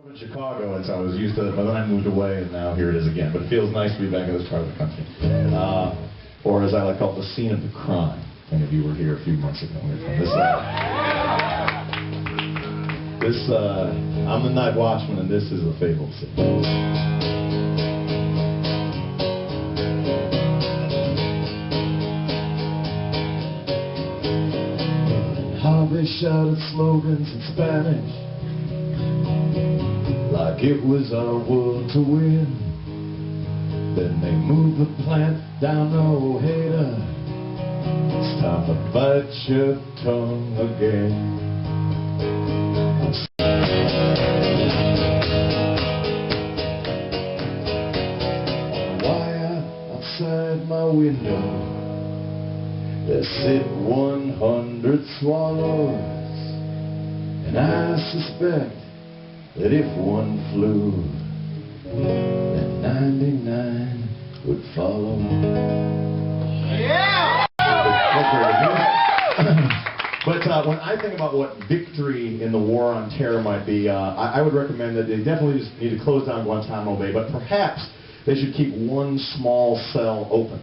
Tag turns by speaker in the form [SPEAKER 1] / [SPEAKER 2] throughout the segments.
[SPEAKER 1] In Chicago, and so I was used to it, but then I moved away, and now here it is again. But it feels nice to be back in this part of the country. Or as I like to call it, the scene of the crime. If any of you were here a few months ago. I'm the Nightwatchman, and this is the fabled scene. How they shouted slogans in Spanish, like it was our world to win. Then they moved the plant down to Ojeda. It's time to bite your tongue again. On a wire outside my window, there sit 100 swallows, and I suspect that if one flew, then 99 would follow. Yeah! But when I think about what victory in the war on terror might be, I would recommend that they definitely just need to close down Guantanamo Bay, but perhaps they should keep one small cell open.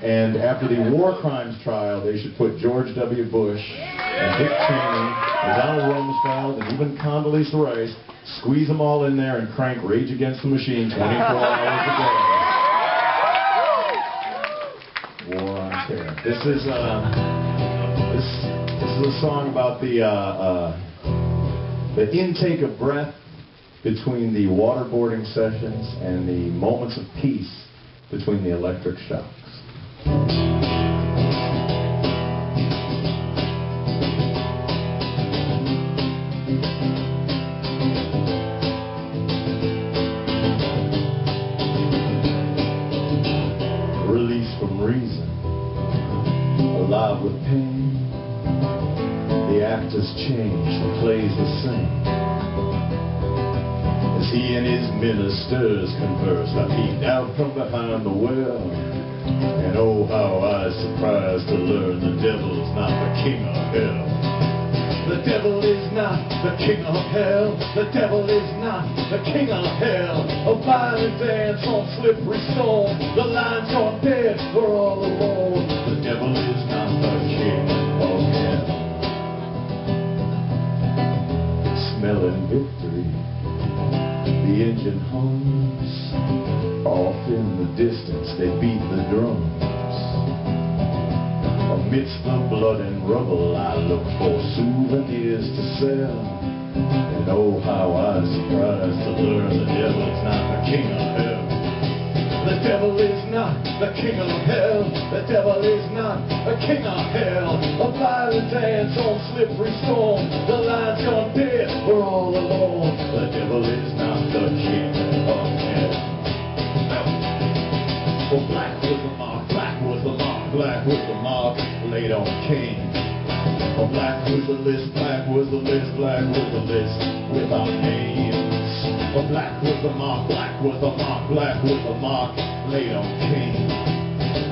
[SPEAKER 1] And after the war crimes trial, they should put George W. Bush and Dick Cheney and Donald Rumsfeld and even Condoleezza Rice, squeeze them all in there and crank Rage Against the Machine 24 hours a day. War on Terror. This is a song about the intake of breath between the waterboarding sessions and the moments of peace between the electric shocks. Released from reason, alive with pain, the actors change, the play's the same. As he and his ministers converse, I peeked out from behind the well, and oh how I was surprised to learn the devil's not the king of hell. The devil is not the king of hell. The devil is not the king of hell. A violent dance on slippery stone. The line's gone dead, we're all alone. The devil is not the king of hell. Smelling victory, the engine hums. Off in the distance they beat the drums. Amidst the blood and rubble I look for souvenirs to sell. And oh how I was surprised to learn the devil's not the king of hell. The devil is not the king of hell. The devil is not the king of hell. A violent dance on slippery stone. The line's gone dead, we're all alone. The devil is not the king of hell. Well, black was the mark, black was the mark, black was the mark laid on Cain. Well, black was the list, black was the list, black was the list with our names. Well, black was the mark, black was the mark, black was the mark laid on Cain.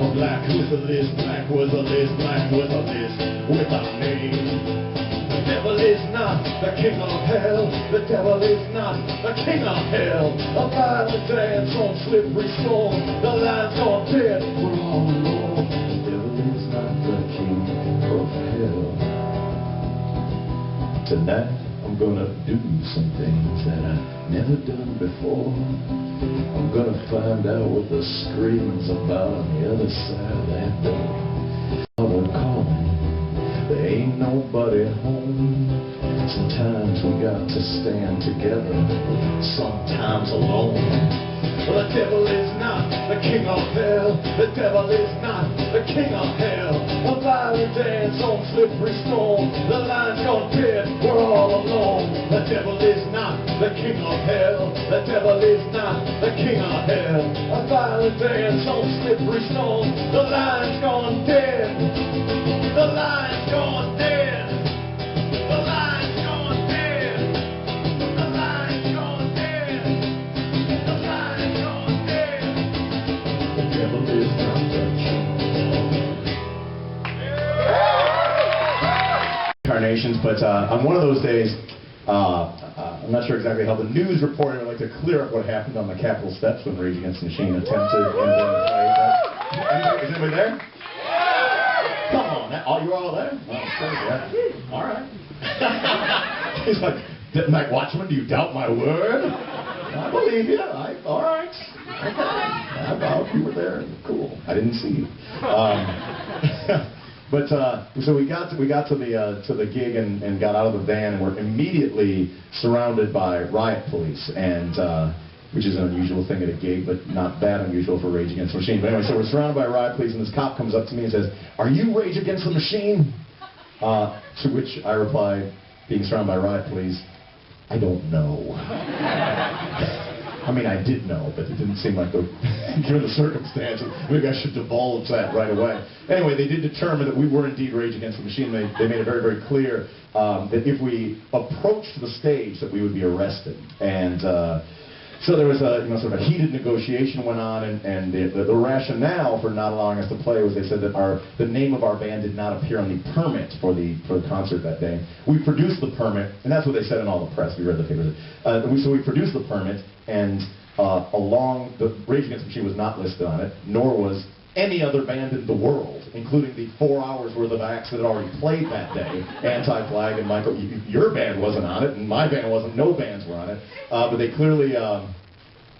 [SPEAKER 1] Well, black was the list, black was the list, black was the list with our names. The devil is not the king of hell. The devil is not the king of hell. A violent dance on slippery stone. The line's gone dead, we're all alone. The devil is not the king of hell. Tonight I'm gonna do some things that I've never done before. I'm gonna find out what the screaming's about on the other side of that door. We're calling, there ain't nobody home. Sometimes we got to stand together, sometimes alone. Well, the devil is not the king of hell. The devil is not the king of hell. A violent dance on slippery stone. The line's gone dead, we're all alone. The devil is not the king of hell. The devil is not the king of hell. A violent dance on slippery stone. The line's gone dead. The line's gone dead. The line's gone dead. The line's gone dead. The line's gone dead. The devil is not the king. Incarnations, but on one of those days,
[SPEAKER 2] I'm not sure exactly how the news reported. I'd like to clear up what happened on the Capitol steps when Rage Against the Machine attempted and then played. Is anybody there? Come on, you were all there? Oh, sure, yeah. All right. He's like, Nightwatchman, do you doubt my word? I believe you. All right. Okay. I thought you were there. Cool. I didn't see you. But so we got to the gig and got out of the van and were immediately surrounded by riot police, and which is an unusual thing at a gig, but not that unusual for Rage Against the Machine. But anyway, so we're surrounded by riot police, and this cop comes up to me and says, "Are you Rage Against the Machine?" To which I replied, being surrounded by riot police, "I don't know." I mean, I did know, but it didn't seem like, given the circumstances, maybe I should divulge that right away. Anyway, they did determine that we were indeed Rage Against the Machine. They made it very, very clear that if we approached the stage, that we would be arrested. And so there was a sort of a heated negotiation went on, and the rationale for not allowing us to play was they said that the name of our band did not appear on the permit for the concert that day. We produced the permit, and that's what they said in all the press. We read the papers. So we produced the permit, and the Rage Against the Machine was not listed on it, nor was any other band in the world, including the 4 hours worth of acts that had already played that day. Anti-Flag and Michael, your band wasn't on it, and my band wasn't. No bands were on it, but they clearly,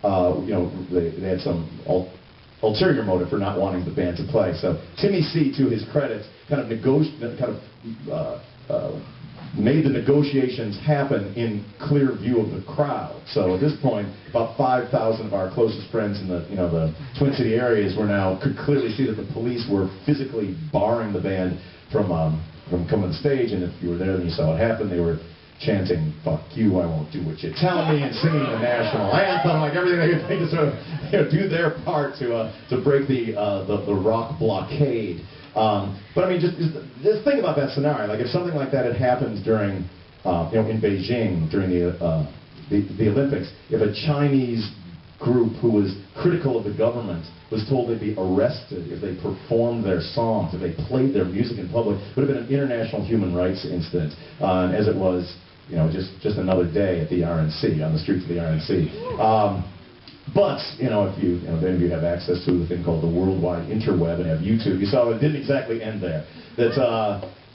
[SPEAKER 2] they had some ulterior motive for not wanting the band to play. So Timmy C, to his credit, made the negotiations happen in clear view of the crowd. So at this point, about 5,000 of our closest friends in the Twin City areas could clearly see that the police were physically barring the band from coming to the stage. And if you were there and you saw what happened, they were chanting, "Fuck you, I won't do what you tell me," and singing the national anthem, like everything they could think to sort of do their part to break the rock blockade. But I mean, just think about that scenario. Like if something like that had happened during, in Beijing during the Olympics, if a Chinese group who was critical of the government was told they'd be arrested if they performed their songs, if they played their music in public, it would have been an international human rights incident. As it was, just another day at the RNC, on the streets of the RNC. But, if any of you have access to the thing called the World Wide Interweb and have YouTube, you saw it didn't exactly end there. That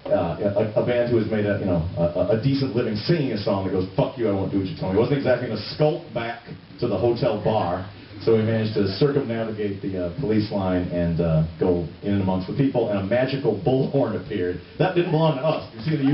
[SPEAKER 2] a band who has made a decent living singing a song that goes, "Fuck you, I won't do what you tell me," wasn't exactly going to skulk back to the hotel bar. So we managed to circumnavigate the police line and go in amongst the people, and a magical bullhorn appeared. That didn't belong to us. You see the